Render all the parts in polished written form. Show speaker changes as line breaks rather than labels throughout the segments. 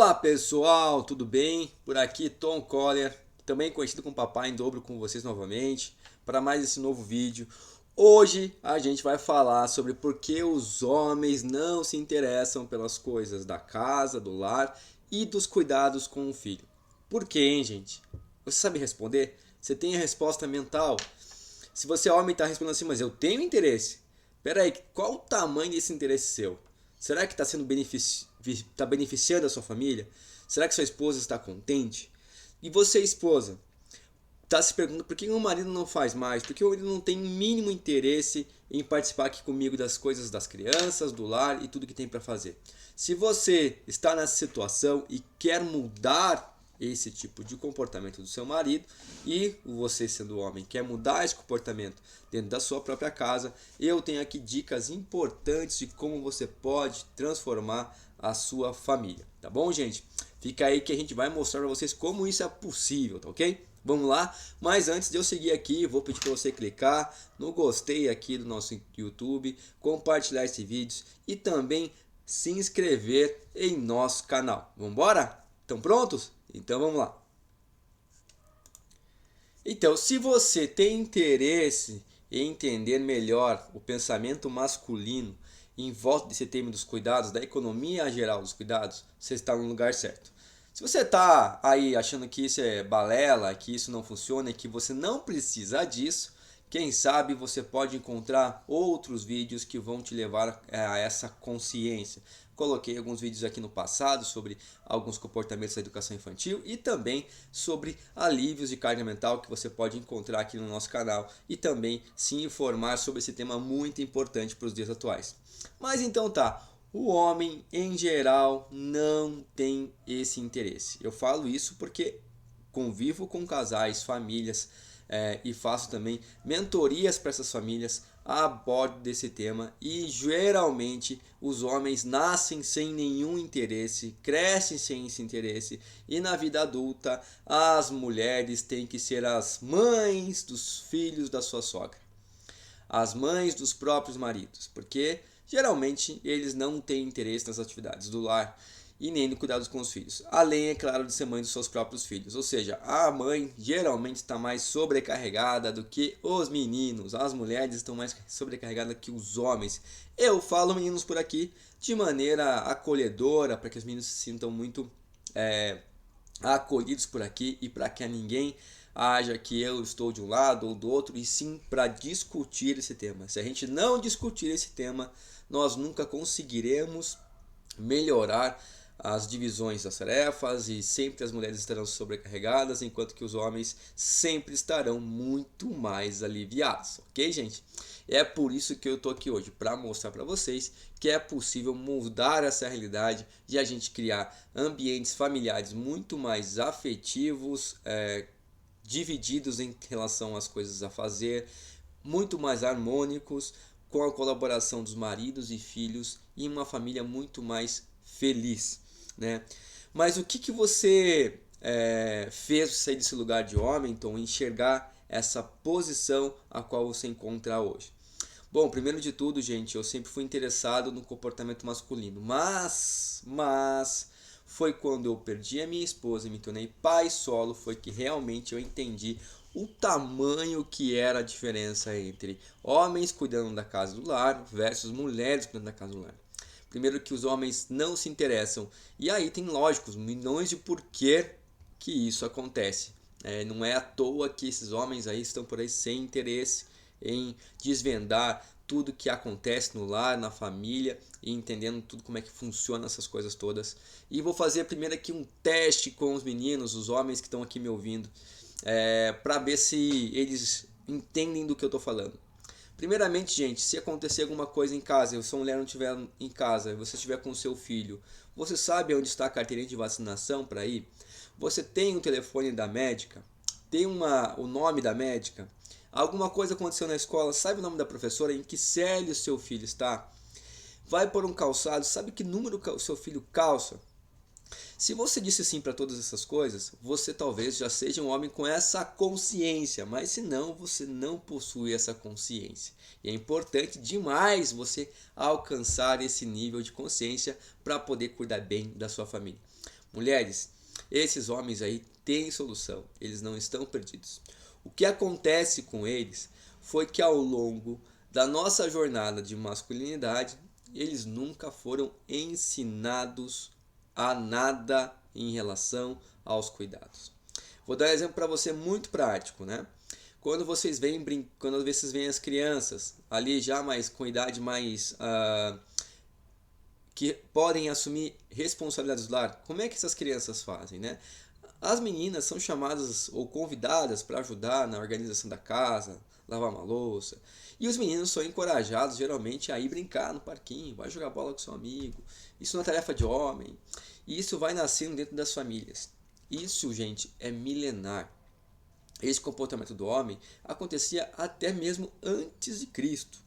Olá pessoal, tudo bem? Por aqui Tom Collier, também conhecido como Papai em Dobro, com vocês novamente para mais esse novo vídeo. Hoje a gente vai falar sobre por que os homens não se interessam pelas coisas da casa, do lar e dos cuidados com o filho. Por quê, hein, gente? Você sabe responder? Você tem a resposta mental? Se você é homem e está respondendo assim, mas eu tenho interesse. Pera aí, qual o tamanho desse interesse seu? Será que está sendo tá beneficiando a sua família? Será que sua esposa está contente? E você, esposa, está se perguntando por que o marido não faz mais? Por que o marido não tem mínimo interesse em participar aqui comigo das coisas das crianças, do lar e tudo que tem para fazer? Se você está nessa situação e quer mudar esse tipo de comportamento do seu marido e você sendo homem quer mudar esse comportamento dentro da sua própria casa, eu tenho aqui dicas importantes de como você pode transformar a sua família, tá bom, gente? Fica aí que a gente vai mostrar para vocês como isso é possível, tá ok? Vamos lá, mas antes de eu seguir aqui, vou pedir para você clicar no gostei aqui do nosso YouTube, compartilhar esse vídeo e também se inscrever em nosso canal. Vamos embora? Estão prontos? Então vamos lá. Então, se você tem interesse em entender melhor o pensamento masculino em volta desse tema dos cuidados, da economia geral dos cuidados, você está no lugar certo. Se você está aí achando que isso é balela, que isso não funciona e que você não precisa disso, quem sabe você pode encontrar outros vídeos que vão te levar a essa consciência. Coloquei alguns vídeos aqui no passado sobre alguns comportamentos da educação infantil e também sobre alívios de carga mental que você pode encontrar aqui no nosso canal e também se informar sobre esse tema muito importante para os dias atuais. Mas então tá, o homem em geral não tem esse interesse. Eu falo isso porque convivo com casais, famílias e faço também mentorias para essas famílias a bordo desse tema e geralmente os homens nascem sem nenhum interesse, crescem sem esse interesse e na vida adulta as mulheres têm que ser as mães dos filhos da sua sogra, as mães dos próprios maridos, porque geralmente eles não têm interesse nas atividades do lar e nem no cuidado com os filhos, além, é claro, de ser mãe dos seus próprios filhos. Ou seja, a mãe geralmente está mais sobrecarregada do que os meninos, as mulheres estão mais sobrecarregadas que os homens. Eu falo meninos por aqui de maneira acolhedora, para que os meninos se sintam muito acolhidos por aqui e para que ninguém haja que eu estou de um lado ou do outro, e sim para discutir esse tema. Se a gente não discutir esse tema, nós nunca conseguiremos melhorar as divisões das tarefas e sempre as mulheres estarão sobrecarregadas, enquanto que os homens sempre estarão muito mais aliviados, ok, gente? É por isso que eu estou aqui hoje, para mostrar para vocês que é possível mudar essa realidade de a gente criar ambientes familiares muito mais afetivos, divididos em relação às coisas a fazer, muito mais harmônicos, com a colaboração dos maridos e filhos e uma família muito mais feliz, né? Mas o que você fez sair desse lugar de homem, então enxergar essa posição a qual você encontra hoje? Bom, primeiro de tudo, gente, eu sempre fui interessado no comportamento masculino, mas foi quando eu perdi a minha esposa e me tornei pai solo, foi que realmente eu entendi o tamanho que era a diferença entre homens cuidando da casa do lar versus mulheres cuidando da casa do lar. Primeiro que os homens não se interessam, e aí tem lógicos, milhões de porquê que isso acontece. Não é à toa que esses homens aí estão por aí sem interesse em desvendar tudo que acontece no lar, na família e entendendo tudo como é que funciona essas coisas todas. E vou fazer primeiro aqui um teste com os meninos, os homens que estão aqui me ouvindo, para ver se eles entendem do que eu estou falando. Primeiramente, gente, se acontecer alguma coisa em casa e sua mulher não estiver em casa e você estiver com o seu filho, você sabe onde está a carteirinha de vacinação para ir? Você tem o telefone da médica? Tem o nome da médica? Alguma coisa aconteceu na escola? Sabe o nome da professora? Em que série o seu filho está? Vai por um calçado? Sabe que número o seu filho calça? Se você disse sim para todas essas coisas, você talvez já seja um homem com essa consciência, mas se não, você não possui essa consciência. E é importante demais você alcançar esse nível de consciência para poder cuidar bem da sua família. Mulheres, esses homens aí têm solução, eles não estão perdidos. O que acontece com eles foi que ao longo da nossa jornada de masculinidade, eles nunca foram ensinados a nada em relação aos cuidados. Vou dar um exemplo para você muito prático, né? Quando vocês veem as crianças ali já mais com idade mais que podem assumir responsabilidades do lar, como é que essas crianças fazem, né? As meninas são chamadas ou convidadas para ajudar na organização da casa, lavar uma louça. E os meninos são encorajados geralmente a ir brincar no parquinho, vai jogar bola com seu amigo. Isso não é tarefa de homem. E isso vai nascendo dentro das famílias. Isso, gente, é milenar. Esse comportamento do homem acontecia até mesmo antes de Cristo.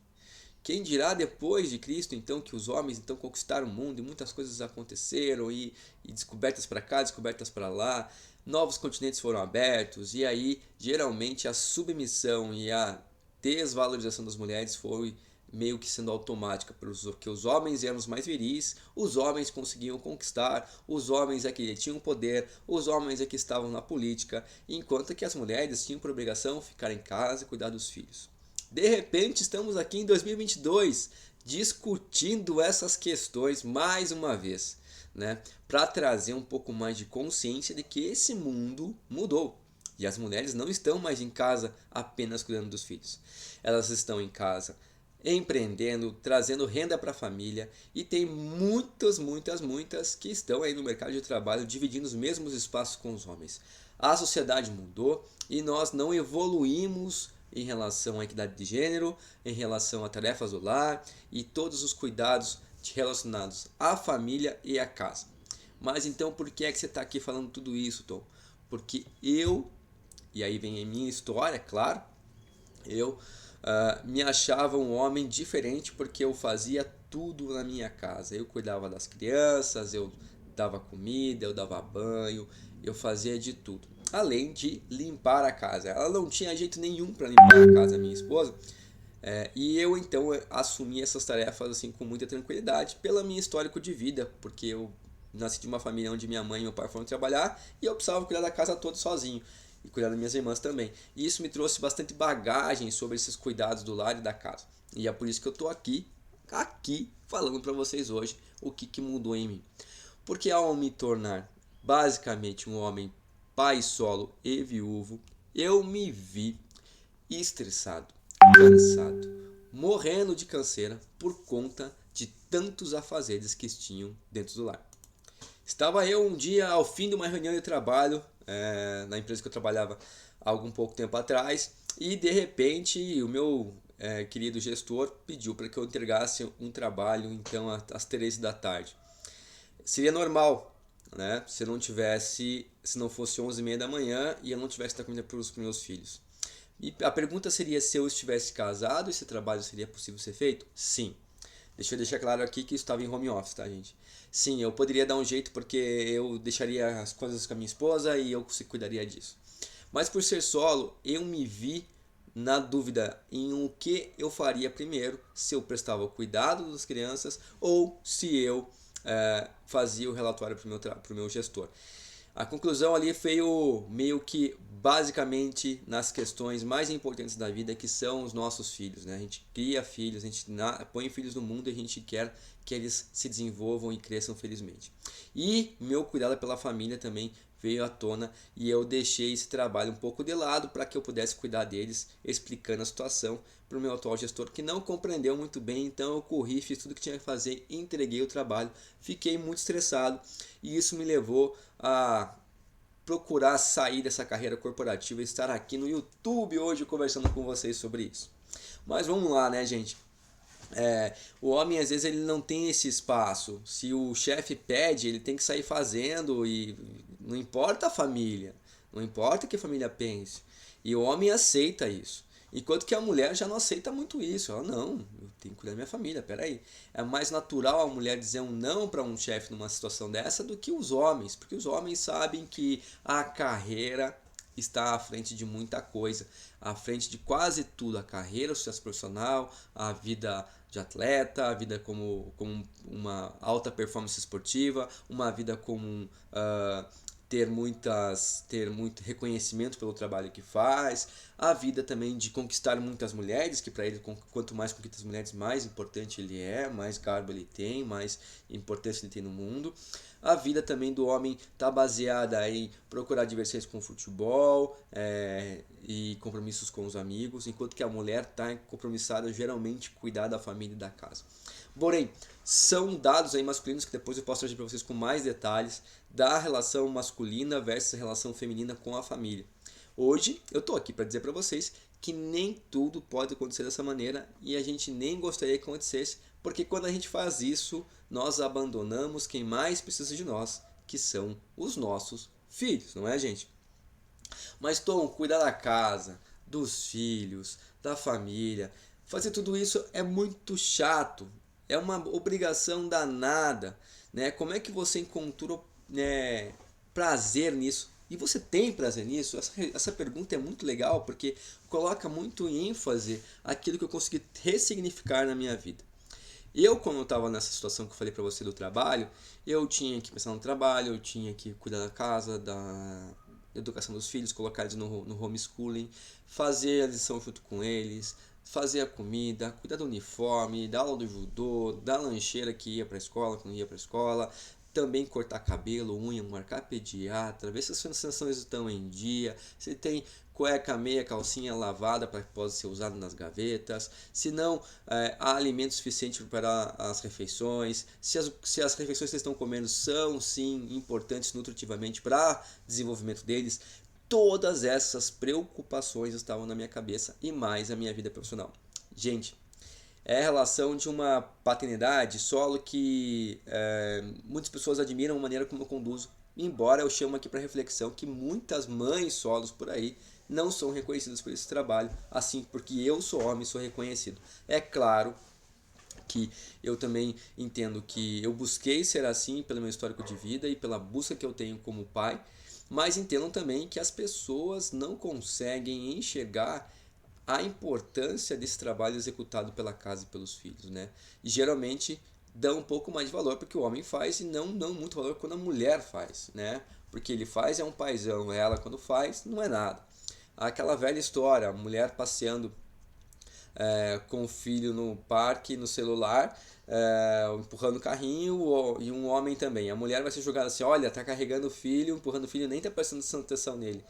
Quem dirá depois de Cristo, então, que os homens então conquistaram o mundo e muitas coisas aconteceram e descobertas para cá, descobertas para lá, novos continentes foram abertos e aí geralmente a submissão e a desvalorização das mulheres foi meio que sendo automática, porque os homens eram os mais viris, os homens conseguiam conquistar, os homens é que tinham poder, os homens é que estavam na política, enquanto que as mulheres tinham por obrigação ficar em casa e cuidar dos filhos. De repente, estamos aqui em 2022 discutindo essas questões mais uma vez, né? Para trazer um pouco mais de consciência de que esse mundo mudou. E as mulheres não estão mais em casa apenas cuidando dos filhos. Elas estão em casa empreendendo, trazendo renda para a família e tem muitas que estão aí no mercado de trabalho dividindo os mesmos espaços com os homens. A sociedade mudou e nós não evoluímos em relação à equidade de gênero, em relação a tarefas do lar e todos os cuidados relacionados à família e à casa. Mas então por que é que você está aqui falando tudo isso, Tom? Porque e aí vem a minha história, claro, eu me achava um homem diferente porque eu fazia tudo na minha casa. Eu cuidava das crianças, eu dava comida, eu dava banho, eu fazia de tudo. Além de limpar a casa. Ela não tinha jeito nenhum para limpar a casa, minha esposa. E eu então assumi essas tarefas assim com muita tranquilidade pela minha histórico de vida, porque eu nasci de uma família onde minha mãe e meu pai foram trabalhar e eu precisava cuidar da casa toda sozinho e cuidar das minhas irmãs também. E isso me trouxe bastante bagagem sobre esses cuidados do lar e da casa. E é por isso que eu estou aqui falando para vocês hoje o que mudou em mim. Porque ao me tornar basicamente um homem pai solo e viúvo, eu me vi estressado, cansado, morrendo de canseira por conta de tantos afazeres que tinham dentro do lar. Estava eu um dia ao fim de uma reunião de trabalho na empresa que eu trabalhava há algum pouco tempo atrás e de repente o meu querido gestor pediu para que eu entregasse um trabalho então às 13 da tarde. Seria normal, né? Se não fosse 11h30 da manhã e eu não tivesse da comida para os meus filhos. E a pergunta seria se eu estivesse casado, esse trabalho seria possível ser feito? Sim. Deixa eu deixar claro aqui que eu estava em home office, tá, gente? Sim, eu poderia dar um jeito porque eu deixaria as coisas com a minha esposa e eu cuidaria disso. Mas por ser solo, eu me vi na dúvida em o que eu faria primeiro, se eu prestava o cuidado das crianças ou se eu fazia o relatório para o meu gestor. A conclusão ali veio meio que basicamente nas questões mais importantes da vida, que são os nossos filhos, né? A gente cria filhos, a gente põe filhos no mundo e a gente quer que eles se desenvolvam e cresçam felizmente. E meu cuidado pela família também veio à tona e eu deixei esse trabalho um pouco de lado para que eu pudesse cuidar deles, explicando a situação para o meu atual gestor, que não compreendeu muito bem, então eu corri, fiz tudo que tinha que fazer, entreguei o trabalho, fiquei muito estressado e isso me levou a procurar sair dessa carreira corporativa e estar aqui no YouTube hoje conversando com vocês sobre isso. Mas vamos lá, né, gente? O homem às vezes ele não tem esse espaço. Se o chefe pede, ele tem que sair fazendo e não importa a família, não importa o que a família pense. E o homem aceita isso. Enquanto que a mulher já não aceita muito isso. Ela, não, eu tenho que cuidar da minha família, peraí. É mais natural a mulher dizer um não para um chefe numa situação dessa do que os homens. Porque os homens sabem que a carreira está à frente de muita coisa. À frente de quase tudo. A carreira, o sucesso profissional, a vida de atleta, a vida como uma alta performance esportiva, uma vida como ter muito reconhecimento pelo trabalho que faz, a vida também de conquistar muitas mulheres, que para ele quanto mais conquista as mulheres, mais importante ele é, mais cargo ele tem, mais importância ele tem no mundo. A vida também do homem está baseada em procurar diversões com o futebol e compromissos com os amigos, enquanto que a mulher está compromissada geralmente cuidar da família e da casa. Porém, são dados aí masculinos que depois eu posso trazer para vocês com mais detalhes da relação masculina versus relação feminina com a família. Hoje eu estou aqui para dizer para vocês que nem tudo pode acontecer dessa maneira e a gente nem gostaria que acontecesse, porque quando a gente faz isso, nós abandonamos quem mais precisa de nós, que são os nossos filhos, não é, gente? Mas Tom, cuidar da casa, dos filhos, da família, fazer tudo isso é muito chato, é uma obrigação danada, né? Como é que você encontrou prazer nisso? E você tem prazer nisso? Essa pergunta é muito legal porque coloca muito ênfase aquilo que eu consegui ressignificar na minha vida. Eu, quando eu estava nessa situação que eu falei para você do trabalho, eu tinha que pensar no trabalho, eu tinha que cuidar da casa, da educação dos filhos, colocar eles no homeschooling, fazer a lição junto com eles, fazer a comida, cuidar do uniforme, da aula do judô, da lancheira que ia para a escola, quando ia para a escola, também cortar cabelo, unha, marcar pediatra, ver se as sensações estão em dia, se tem cueca, meia, calcinha lavada para que possa ser usada nas gavetas, se não há alimento suficiente para as refeições, se as refeições que vocês estão comendo são sim importantes nutritivamente para o desenvolvimento deles. Todas essas preocupações estavam na minha cabeça e mais a minha vida profissional. Gente, é a relação de uma paternidade solo que muitas pessoas admiram a maneira como eu conduzo. Embora eu chamo aqui para reflexão que muitas mães solos por aí não são reconhecidas por esse trabalho, assim porque eu sou homem e sou reconhecido. É claro que eu também entendo que eu busquei ser assim pelo meu histórico de vida e pela busca que eu tenho como pai, mas entendam também que as pessoas não conseguem enxergar a importância desse trabalho executado pela casa e pelos filhos, né? E geralmente dão um pouco mais de valor porque o homem faz e não muito valor quando a mulher faz, né? Porque ele faz é um paizão, ela quando faz não é nada. Aquela velha história, a mulher passeando com o filho no parque, no celular, empurrando o carrinho e um homem também. A mulher vai ser julgada assim, olha, tá carregando o filho, empurrando o filho, nem tá prestando atenção nele.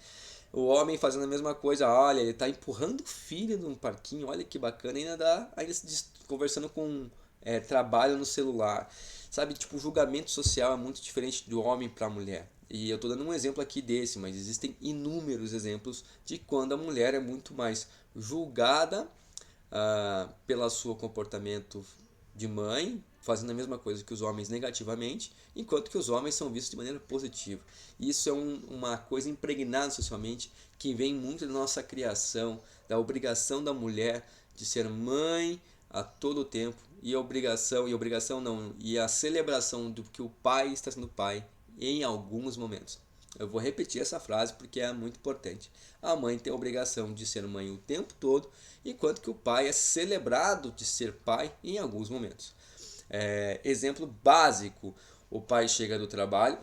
O homem fazendo a mesma coisa, olha, ele tá empurrando o filho num parquinho, olha que bacana, ainda conversando com trabalho no celular. Sabe, tipo, o julgamento social é muito diferente do homem para a mulher. E eu tô dando um exemplo aqui desse, mas existem inúmeros exemplos de quando a mulher é muito mais julgada pelo seu comportamento de mãe, fazendo a mesma coisa que os homens negativamente, enquanto que os homens são vistos de maneira positiva. Isso é uma coisa impregnada socialmente que vem muito da nossa criação, da obrigação da mulher de ser mãe a todo tempo e a celebração do que o pai está sendo pai em alguns momentos. Eu vou repetir essa frase porque é muito importante. A mãe tem a obrigação de ser mãe o tempo todo, enquanto que o pai é celebrado de ser pai em alguns momentos. Exemplo básico, o pai chega do trabalho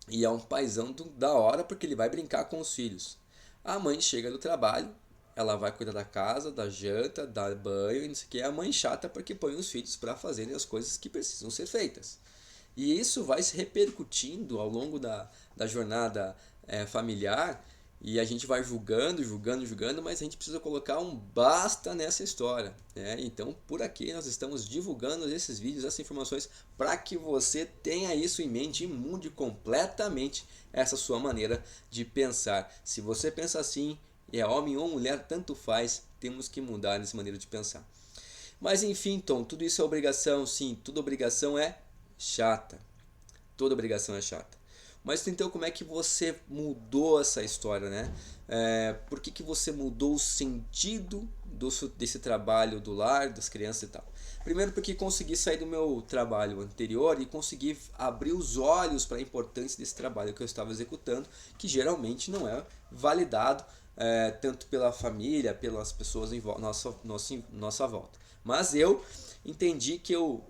e é um paizão da hora porque ele vai brincar com os filhos. A mãe chega do trabalho, ela vai cuidar da casa, da janta, dar banho e não sei o que. A mãe chata porque põe os filhos para fazerem as coisas que precisam ser feitas. E isso vai se repercutindo ao longo da jornada familiar e a gente vai julgando, mas a gente precisa colocar um basta nessa história, né? Então, por aqui nós estamos divulgando esses vídeos, essas informações, para que você tenha isso em mente e mude completamente essa sua maneira de pensar. Se você pensa assim, é homem ou mulher, tanto faz, temos que mudar essa maneira de pensar. Mas enfim, Tom, tudo isso é obrigação, sim, toda obrigação é chata. Toda obrigação é chata. Mas então como é que você mudou essa história, né? Por que você mudou o sentido desse trabalho do lar, das crianças e tal? Primeiro porque consegui sair do meu trabalho anterior e consegui abrir os olhos para a importância desse trabalho que eu estava executando, que geralmente não é validado tanto pela família, pelas pessoas em nossa volta. Mas eu entendi que eu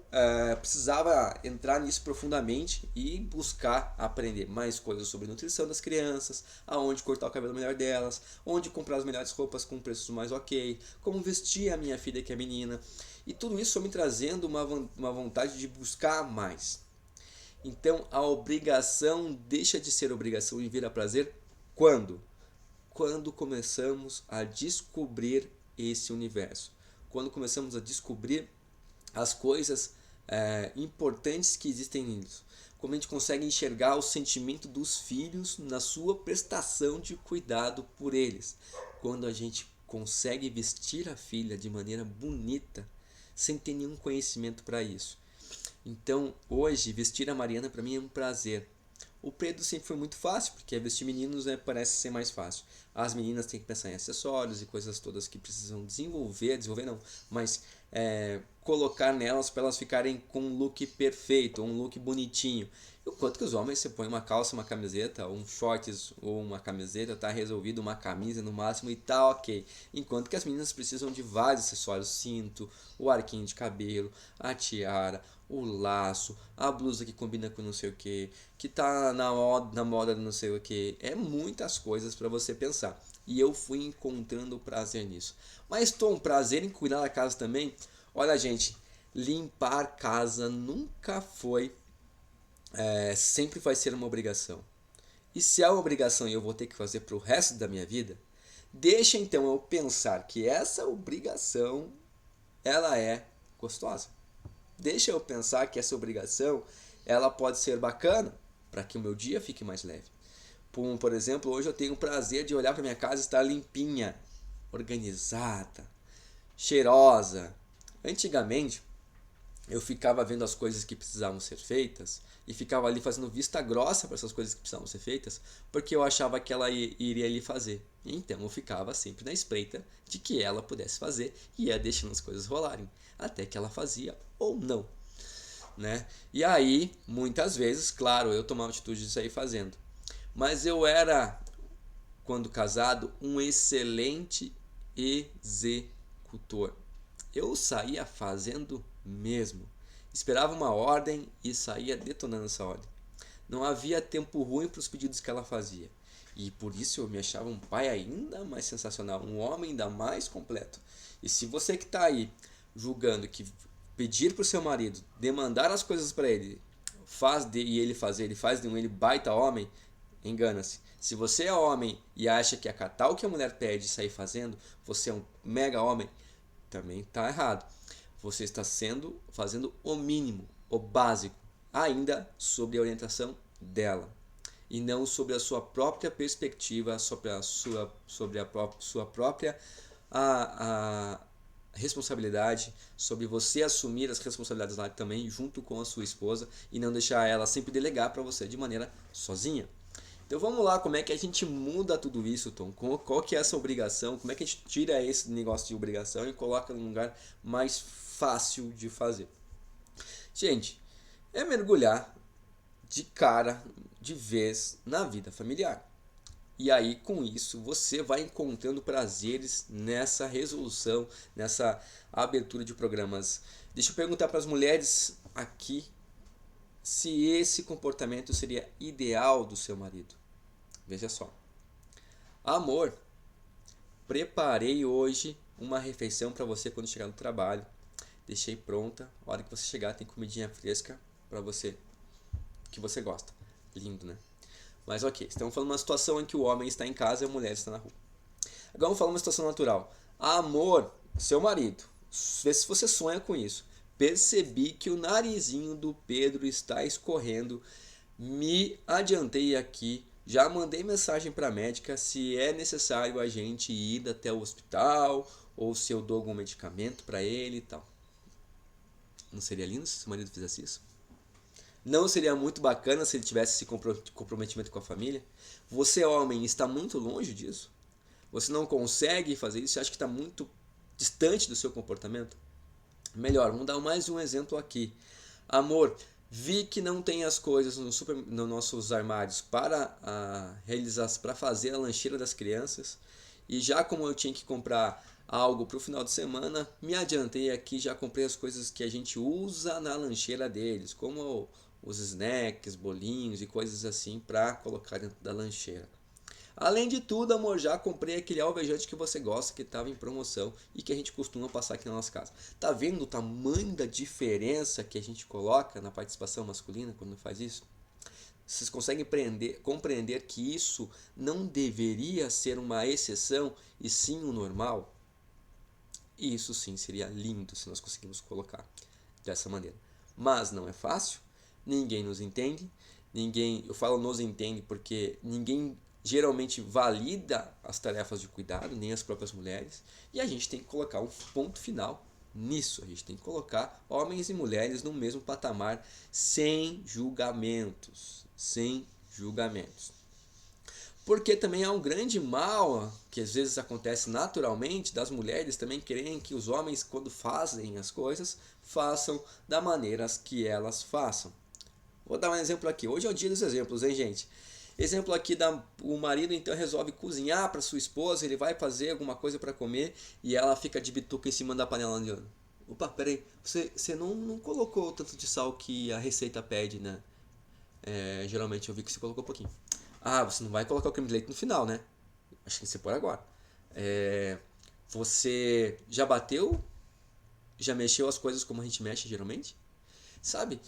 precisava entrar nisso profundamente e buscar aprender mais coisas sobre nutrição das crianças, aonde cortar o cabelo melhor delas, onde comprar as melhores roupas com preços mais ok, como vestir a minha filha que é menina. E tudo isso foi me trazendo uma vontade de buscar mais. Então a obrigação deixa de ser obrigação e vira prazer quando? Quando começamos a descobrir esse universo. Quando começamos a descobrir as coisas importantes que existem nisso. Como a gente consegue enxergar o sentimento dos filhos na sua prestação de cuidado por eles. Quando a gente consegue vestir a filha de maneira bonita, sem ter nenhum conhecimento para isso. Então, hoje, vestir a Mariana para mim é um prazer. O Pedro sempre foi muito fácil, porque vestir meninos parece ser mais fácil. As meninas têm que pensar em acessórios e coisas todas que precisam desenvolver não, mas colocar nelas para elas ficarem com um look perfeito, um look bonitinho. Enquanto que os homens, você põe uma calça, uma camiseta, um shorts ou uma camiseta, tá resolvido, uma camisa no máximo e tá ok. Enquanto que as meninas precisam de vários acessórios, cinto, o arquinho de cabelo, a tiara, o laço, a blusa que combina com não sei o que tá na moda não sei o que. É muitas coisas para você pensar. E eu fui encontrando prazer nisso. Mas Tom, prazer em cuidar da casa também? Olha, gente, limpar casa nunca foi, sempre vai ser uma obrigação. E se é uma obrigação e eu vou ter que fazer para o resto da minha vida, deixa então eu pensar que essa obrigação ela é gostosa. Deixa eu pensar que essa obrigação ela pode ser bacana para que o meu dia fique mais leve. Por exemplo, hoje eu tenho o prazer de olhar para minha casa e estar limpinha, organizada, cheirosa. Antigamente, eu ficava vendo as coisas que precisavam ser feitas e ficava ali fazendo vista grossa para essas coisas que precisavam ser feitas, porque eu achava que ela iria ali fazer. Então eu ficava sempre na espreita de que ela pudesse fazer e ia deixando as coisas rolarem, até que ela fazia ou não, né? E aí, muitas vezes, claro, eu tomava atitude de sair fazendo. Mas eu era, quando casado, um excelente executor. Eu saía fazendo mesmo. Esperava uma ordem e saía detonando essa ordem. Não havia tempo ruim para os pedidos que ela fazia. E por isso eu me achava um pai ainda mais sensacional, um homem ainda mais completo. E se você que está aí julgando que pedir para o seu marido, demandar as coisas para ele, e ele fazer, ele faz de ele baita homem, engana-se. Se você é homem e acha que acatar o que a mulher pede e sair fazendo, você é um mega homem, também está errado. Você está fazendo o mínimo, o básico, ainda sob a orientação dela. E não sobre a sua própria perspectiva, sobre a sua própria responsabilidade, sobre você assumir as responsabilidades lá também junto com a sua esposa e não deixar ela sempre delegar para você de maneira sozinha. Então vamos lá, como é que a gente muda tudo isso, Tom? Qual que é essa obrigação? Como é que a gente tira esse negócio de obrigação e coloca num lugar mais fácil de fazer? Gente, é mergulhar de cara, de vez, na vida familiar. E aí, com isso, você vai encontrando prazeres nessa resolução, nessa abertura de programas. Deixa eu perguntar para as mulheres aqui se esse comportamento seria ideal do seu marido. Veja só. Amor, preparei hoje uma refeição para você quando chegar no trabalho. Deixei pronta. A hora que você chegar tem comidinha fresca para você, que você gosta. Lindo, né? Mas ok, estamos falando de uma situação em que o homem está em casa e a mulher está na rua. Agora vamos falar de uma situação natural. Amor, seu marido, vê se você sonha com isso. Percebi que o narizinho do Pedro está escorrendo. Me adiantei aqui. Já mandei mensagem para a médica se é necessário a gente ir até o hospital ou se eu dou algum medicamento para ele e tal. Não seria lindo se seu marido fizesse isso? Não seria muito bacana se ele tivesse esse comprometimento com a família? Você, homem, está muito longe disso? Você não consegue fazer isso? Você acha que está muito distante do seu comportamento? Melhor, vamos dar mais um exemplo aqui. Amor, vi que não tem as coisas nos nossos armários para fazer a lancheira das crianças E já como eu tinha que comprar algo para o final de semana, me adiantei aqui, já comprei as coisas que a gente usa na lancheira deles, como os snacks, bolinhos e coisas assim para colocar dentro da lancheira. Além de tudo, amor, já comprei aquele alvejante que você gosta, que estava em promoção e que a gente costuma passar aqui na nossa casa. Tá vendo o tamanho da diferença que a gente coloca na participação masculina quando faz isso? Vocês conseguem compreender que isso não deveria ser uma exceção e sim o normal? E isso sim seria lindo se nós conseguirmos colocar dessa maneira. Mas não é fácil, ninguém nos entende, eu falo nos entende porque ninguém geralmente valida as tarefas de cuidado, nem as próprias mulheres, e a gente tem que colocar um ponto final nisso. A gente tem que colocar homens e mulheres no mesmo patamar, sem julgamentos, sem julgamentos. Porque também há um grande mal que às vezes acontece naturalmente das mulheres também querem que os homens, quando fazem as coisas, façam da maneira que elas façam. Vou dar um exemplo aqui. Hoje é o dia dos exemplos, hein, gente? Exemplo aqui, o marido então resolve cozinhar para sua esposa, ele vai fazer alguma coisa para comer e ela fica de bituca em cima da panela de ouro. Opa, peraí, você não colocou o tanto de sal que a receita pede, né? Geralmente eu vi que você colocou um pouquinho. Ah, você não vai colocar o creme de leite no final, né? Acho que você pode agora. Você já bateu? Já mexeu as coisas como a gente mexe geralmente? Sabe?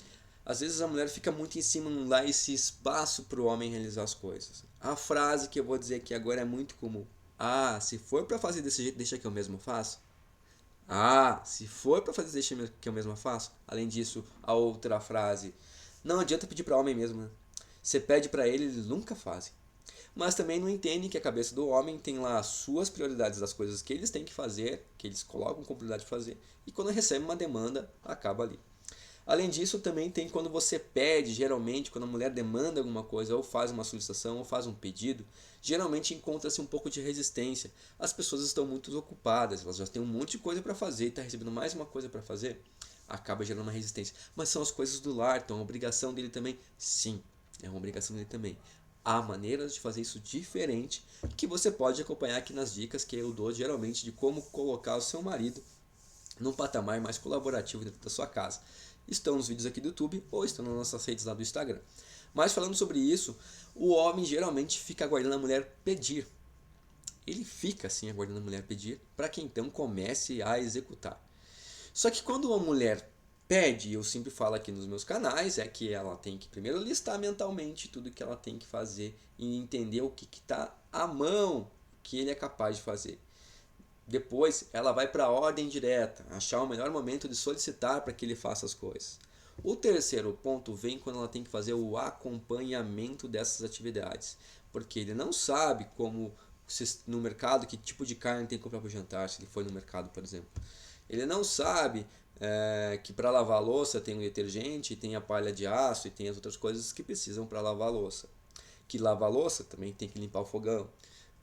Às vezes a mulher fica muito em cima, não dá esse espaço para o homem realizar as coisas. A frase que eu vou dizer aqui agora é muito comum. Ah, se for para fazer desse jeito, deixa que eu mesmo faço. Ah, se for para fazer deixa que eu mesmo faço. Além disso, a outra frase. Não adianta pedir para homem mesmo, né? Você pede para ele, eles nunca fazem. Mas também não entendem que a cabeça do homem tem lá as suas prioridades das coisas que eles têm que fazer, que eles colocam como prioridade de fazer, e quando recebe uma demanda, acaba ali. Além disso, também tem quando você pede, geralmente, quando a mulher demanda alguma coisa, ou faz uma solicitação, ou faz um pedido, geralmente encontra-se um pouco de resistência. As pessoas estão muito ocupadas, elas já têm um monte de coisa para fazer, e está recebendo mais uma coisa para fazer, acaba gerando uma resistência. Mas são as coisas do lar, então a obrigação dele também? Sim, é uma obrigação dele também. Há maneiras de fazer isso diferente, que você pode acompanhar aqui nas dicas que eu dou geralmente de como colocar o seu marido num patamar mais colaborativo dentro da sua casa. Estão nos vídeos aqui do YouTube ou estão nas nossas redes lá do Instagram. Mas falando sobre isso, o homem geralmente fica aguardando a mulher pedir. Ele fica assim aguardando a mulher pedir para que então comece a executar. Só que quando uma mulher pede, eu sempre falo aqui nos meus canais, é que ela tem que primeiro listar mentalmente tudo que ela tem que fazer e entender o que está à mão que ele é capaz de fazer. Depois, ela vai para a ordem direta, achar o melhor momento de solicitar para que ele faça as coisas. O terceiro ponto vem quando ela tem que fazer o acompanhamento dessas atividades, porque ele não sabe como no mercado que tipo de carne tem que comprar para o jantar, se ele foi no mercado, por exemplo. Ele não sabe que para lavar a louça tem o detergente, tem a palha de aço e tem as outras coisas que precisam para lavar a louça. Que lava a louça também tem que limpar o fogão.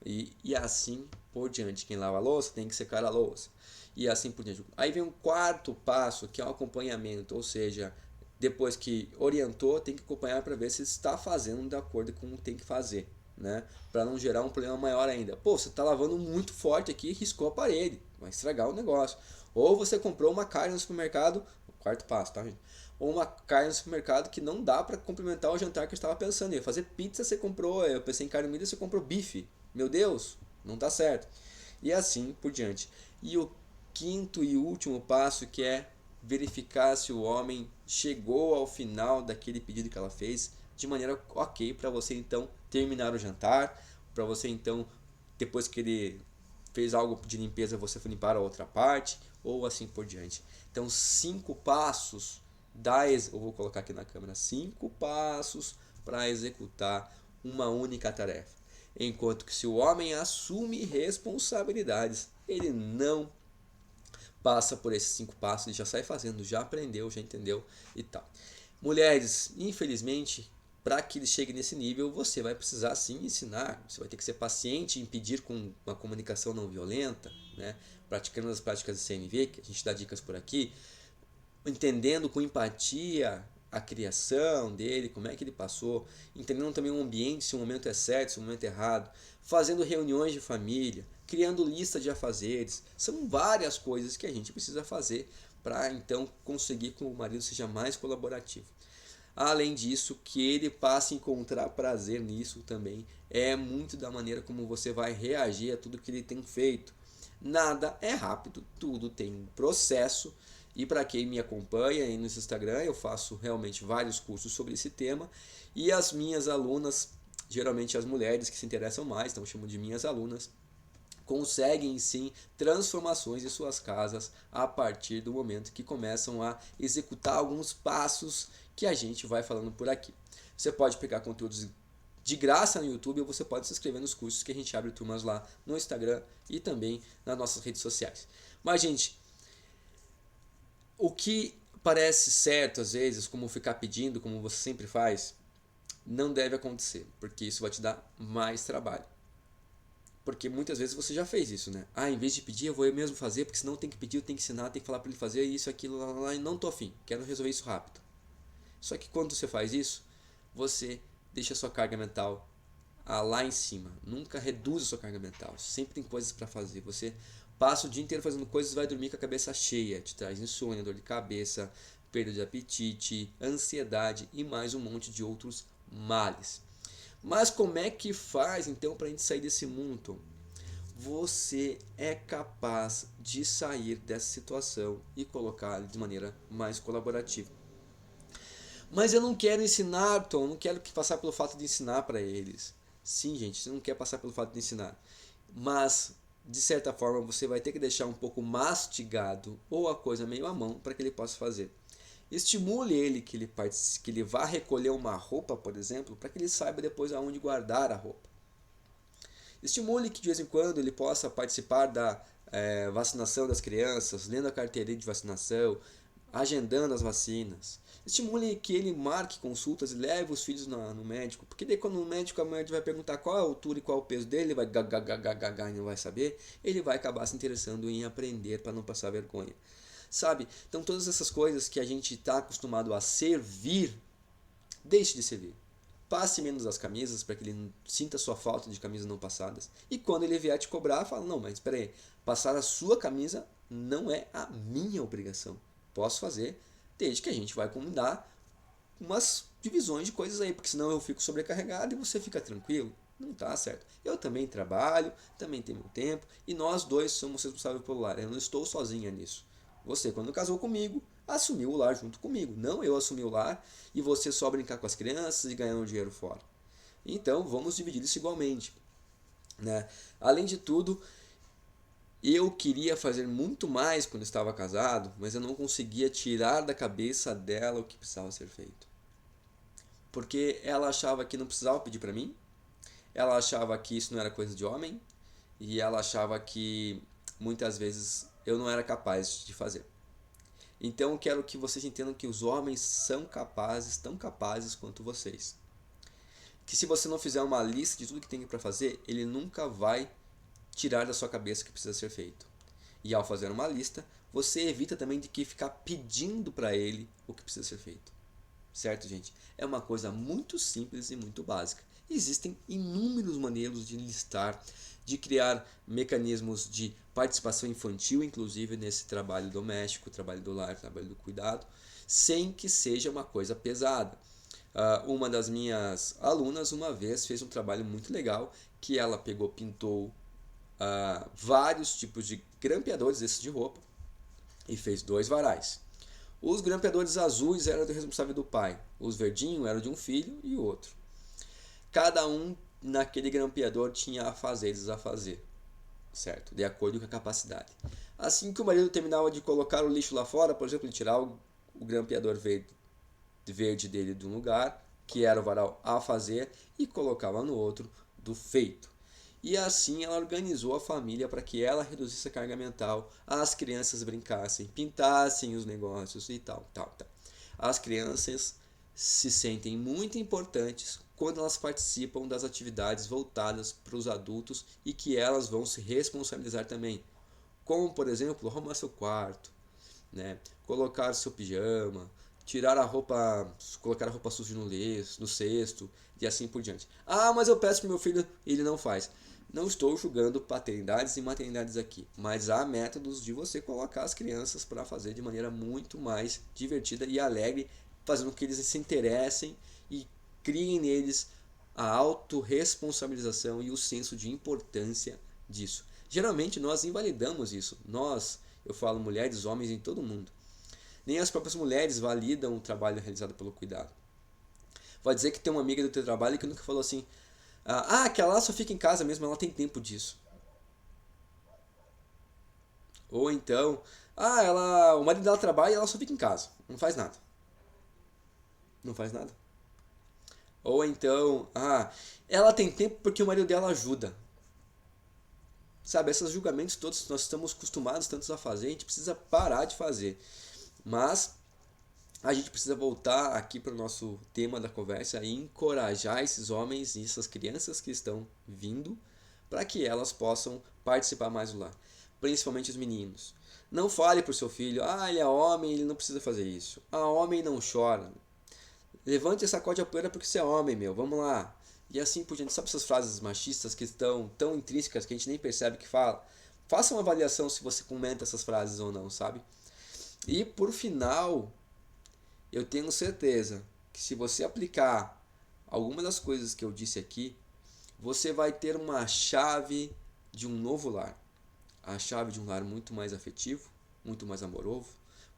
E assim por diante. Quem lava a louça tem que secar a louça. E assim por diante. Aí vem um quarto passo, que é o acompanhamento. Ou seja, depois que orientou, tem que acompanhar para ver se está fazendo de acordo com o que tem que fazer. Né? Para não gerar um problema maior ainda. Pô, você está lavando muito forte aqui e riscou a parede. Vai estragar o negócio. Ou você comprou uma carne no supermercado. Quarto passo, tá, gente? Ou uma carne no supermercado que não dá para complementar o jantar que eu estava pensando. Eu ia fazer pizza, você comprou. Eu pensei em carne moída, você comprou bife. Meu Deus, não tá certo. E assim por diante. E o quinto e último passo, que é verificar se o homem chegou ao final daquele pedido que ela fez de maneira ok para você então terminar o jantar, para você então depois que ele fez algo de limpeza você for limpar a outra parte ou assim por diante. Então 5 passos eu vou colocar aqui na câmera 5 passos para executar uma única tarefa. Enquanto que se o homem assume responsabilidades, ele não passa por esses 5 passos, ele já sai fazendo, já aprendeu, já entendeu e tal. Mulheres, infelizmente, para que ele chegue nesse nível, você vai precisar sim ensinar, você vai ter que ser paciente em pedir com uma comunicação não violenta, né? Praticando as práticas de CNV, que a gente dá dicas por aqui, entendendo com empatia a criação dele, como é que ele passou, entendendo também o ambiente, se o momento é certo, se o momento é errado, fazendo reuniões de família, criando lista de afazeres. São várias coisas que a gente precisa fazer para então conseguir que o marido seja mais colaborativo. Além disso, que ele passe a encontrar prazer nisso também é muito da maneira como você vai reagir a tudo que ele tem feito. Nada é rápido, tudo tem um processo. E para quem me acompanha aí no Instagram, eu faço realmente vários cursos sobre esse tema. E as minhas alunas, geralmente as mulheres que se interessam mais, então eu chamo de minhas alunas, conseguem sim transformações em suas casas a partir do momento que começam a executar alguns passos que a gente vai falando por aqui. Você pode pegar conteúdos de graça no YouTube ou você pode se inscrever nos cursos que a gente abre turmas lá no Instagram e também nas nossas redes sociais. Mas, gente, o que parece certo às vezes, como ficar pedindo, como você sempre faz, não deve acontecer, porque isso vai te dar mais trabalho. Porque muitas vezes você já fez isso, né? Em vez de pedir, eu vou eu mesmo fazer, porque senão tem que pedir, eu tenho que ensinar, tem que falar para ele fazer isso, aquilo, lá, e não tô afim, quero resolver isso rápido. Só que quando você faz isso, você deixa a sua carga mental lá em cima. Nunca reduz a sua carga mental. Sempre tem coisas para fazer. Você passa o dia inteiro fazendo coisas e vai dormir com a cabeça cheia. Te traz insônia, dor de cabeça, perda de apetite, ansiedade e mais um monte de outros males. Mas como é que faz então para a gente sair desse mundo? Você é capaz de sair dessa situação e colocar de maneira mais colaborativa. Mas eu não quero ensinar, Tom, não quero passar pelo fato de ensinar para eles. Sim, gente, você não quer passar pelo fato de ensinar. Mas, de certa forma, você vai ter que deixar um pouco mastigado ou a coisa meio à mão para que ele possa fazer. Estimule ele que ele vá recolher uma roupa, por exemplo, para que ele saiba depois aonde guardar a roupa. Estimule que de vez em quando ele possa participar da vacinação das crianças, lendo a carteirinha de vacinação, agendando as vacinas. Estimule que ele marque consultas e leve os filhos no médico, porque daí quando o médico vai perguntar qual é a altura e qual é o peso dele, ele vai gagar e não vai saber, ele vai acabar se interessando em aprender para não passar vergonha. Sabe? Então todas essas coisas que a gente está acostumado a servir, deixe de servir. Passe menos as camisas para que ele sinta sua falta de camisas não passadas. E quando ele vier te cobrar, fala, não, mas espera aí, passar a sua camisa não é a minha obrigação. Posso fazer, desde que a gente vai combinar umas divisões de coisas aí, porque senão eu fico sobrecarregado e você fica tranquilo. Não tá certo. Eu também trabalho, também tenho meu tempo, e nós dois somos responsáveis pelo lar. Eu não estou sozinha nisso. Você, quando casou comigo, assumiu o lar junto comigo. Não eu assumi o lar e você só brincar com as crianças e ganhar um dinheiro fora. Então, vamos dividir isso igualmente. Né? Além de tudo, eu queria fazer muito mais quando estava casado, mas eu não conseguia tirar da cabeça dela o que precisava ser feito. Porque ela achava que não precisava pedir para mim, ela achava que isso não era coisa de homem, e ela achava que muitas vezes eu não era capaz de fazer. Então eu quero que vocês entendam que os homens são capazes, tão capazes quanto vocês. Que se você não fizer uma lista de tudo que tem para fazer, ele nunca vai tirar da sua cabeça o que precisa ser feito. E ao fazer uma lista, você evita também de que ficar pedindo para ele o que precisa ser feito. Certo, gente? É uma coisa muito simples e muito básica. Existem inúmeros maneiras de listar, de criar mecanismos de participação infantil, inclusive nesse trabalho doméstico, trabalho do lar, trabalho do cuidado, sem que seja uma coisa pesada. Uma das minhas alunas uma vez fez um trabalho muito legal, que ela pintou vários tipos de grampeadores desses de roupa e fez 2 varais. Os grampeadores azuis eram do responsável do pai, os verdinhos eram de um filho e o outro. Cada um naquele grampeador tinha afazeres a fazer, certo? De acordo com a capacidade. Assim que o marido terminava de colocar o lixo lá fora, por exemplo, ele tirar o grampeador verde dele de um lugar, que era o varal a fazer, e colocava no outro do feito. E assim ela organizou a família para que ela reduzisse a carga mental, as crianças brincassem, pintassem os negócios e tal. As crianças se sentem muito importantes quando elas participam das atividades voltadas para os adultos e que elas vão se responsabilizar também. Como, por exemplo, arrumar seu quarto, né? Colocar seu pijama, tirar a roupa, colocar a roupa suja no cesto e assim por diante. Ah, mas eu peço pro meu filho, ele não faz. Não estou julgando paternidades e maternidades aqui, mas há métodos de você colocar as crianças para fazer de maneira muito mais divertida e alegre, fazendo com que eles se interessem e criem neles a autorresponsabilização e o senso de importância disso. Geralmente nós invalidamos isso. Nós, eu falo mulheres, homens, em todo mundo. Nem as próprias mulheres validam o trabalho realizado pelo cuidado. Vai dizer que tem uma amiga do teu trabalho que nunca falou assim: que ela só fica em casa mesmo, ela tem tempo disso. Ou então, o marido dela trabalha e ela só fica em casa, não faz nada. Não faz nada. Ou então, ela tem tempo porque o marido dela ajuda. Sabe, esses julgamentos todos nós estamos acostumados tantos a fazer, a gente precisa parar de fazer. Mas a gente precisa voltar aqui para o nosso tema da conversa e encorajar esses homens e essas crianças que estão vindo para que elas possam participar mais do lar, principalmente os meninos. Não fale para o seu filho: ele é homem, ele não precisa fazer isso. Homem não chora. Levante e sacode a poeira porque você é homem, meu, vamos lá. E assim por diante. Sabe essas frases machistas que estão tão intrínsecas que a gente nem percebe que fala? Faça uma avaliação se você comenta essas frases ou não, sabe? E por final, eu tenho certeza que se você aplicar alguma das coisas que eu disse aqui, você vai ter uma chave de um novo lar. A chave de um lar muito mais afetivo, muito mais amoroso,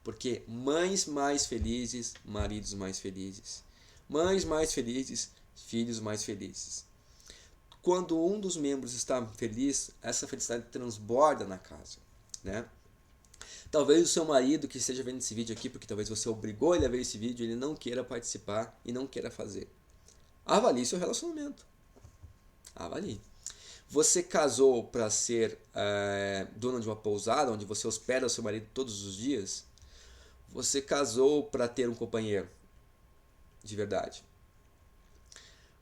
porque mães mais felizes, maridos mais felizes. Mães mais felizes, filhos mais felizes. Quando um dos membros está feliz, essa felicidade transborda na casa, né? Talvez o seu marido que esteja vendo esse vídeo aqui, porque talvez você obrigou ele a ver esse vídeo, ele não queira participar e não queira fazer. Avalie seu relacionamento. Avalie. Você casou para ser dona de uma pousada, onde você hospeda o seu marido todos os dias? Você casou para ter um companheiro de verdade?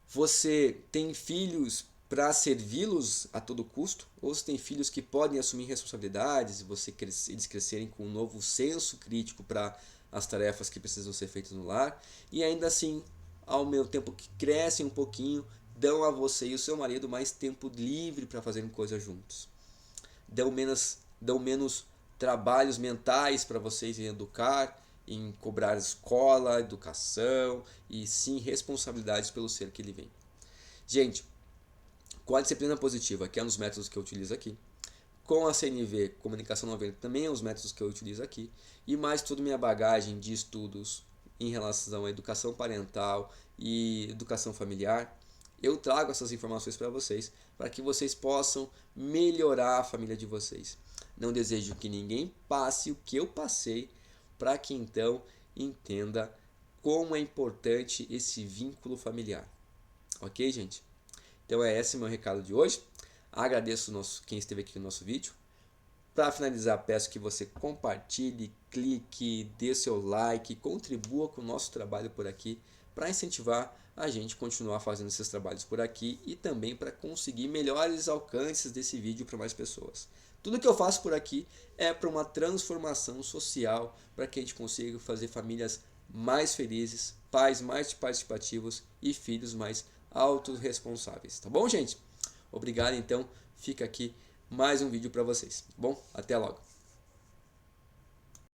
Você tem filhos para servi-los a todo custo? Ou você tem filhos que podem assumir responsabilidades e eles crescerem com um novo senso crítico para as tarefas que precisam ser feitas no lar? E ainda assim, ao mesmo tempo que crescem um pouquinho, dão a você e o seu marido mais tempo livre para fazerem coisas juntos. Dão menos trabalhos mentais para vocês em educar, em cobrar escola, educação e sim responsabilidades pelo ser que ele vem. Gente, com a disciplina positiva, que é um dos métodos que eu utilizo aqui, com a CNV, Comunicação Não Violenta, também é um dos métodos que eu utilizo aqui, e mais toda minha bagagem de estudos em relação à educação parental e educação familiar, eu trago essas informações para vocês, para que vocês possam melhorar a família de vocês. Não desejo que ninguém passe o que eu passei, para que então entenda como é importante esse vínculo familiar. Ok, gente? Então é esse o meu recado de hoje. Agradeço quem esteve aqui no nosso vídeo. Para finalizar, peço que você compartilhe, clique, dê seu like, contribua com o nosso trabalho por aqui para incentivar a gente a continuar fazendo esses trabalhos por aqui e também para conseguir melhores alcances desse vídeo para mais pessoas. Tudo que eu faço por aqui é para uma transformação social, para que a gente consiga fazer famílias mais felizes, pais mais participativos e filhos mais autorresponsáveis. Tá bom, gente? Obrigado, então. Fica aqui mais um vídeo para vocês. Bom, até logo.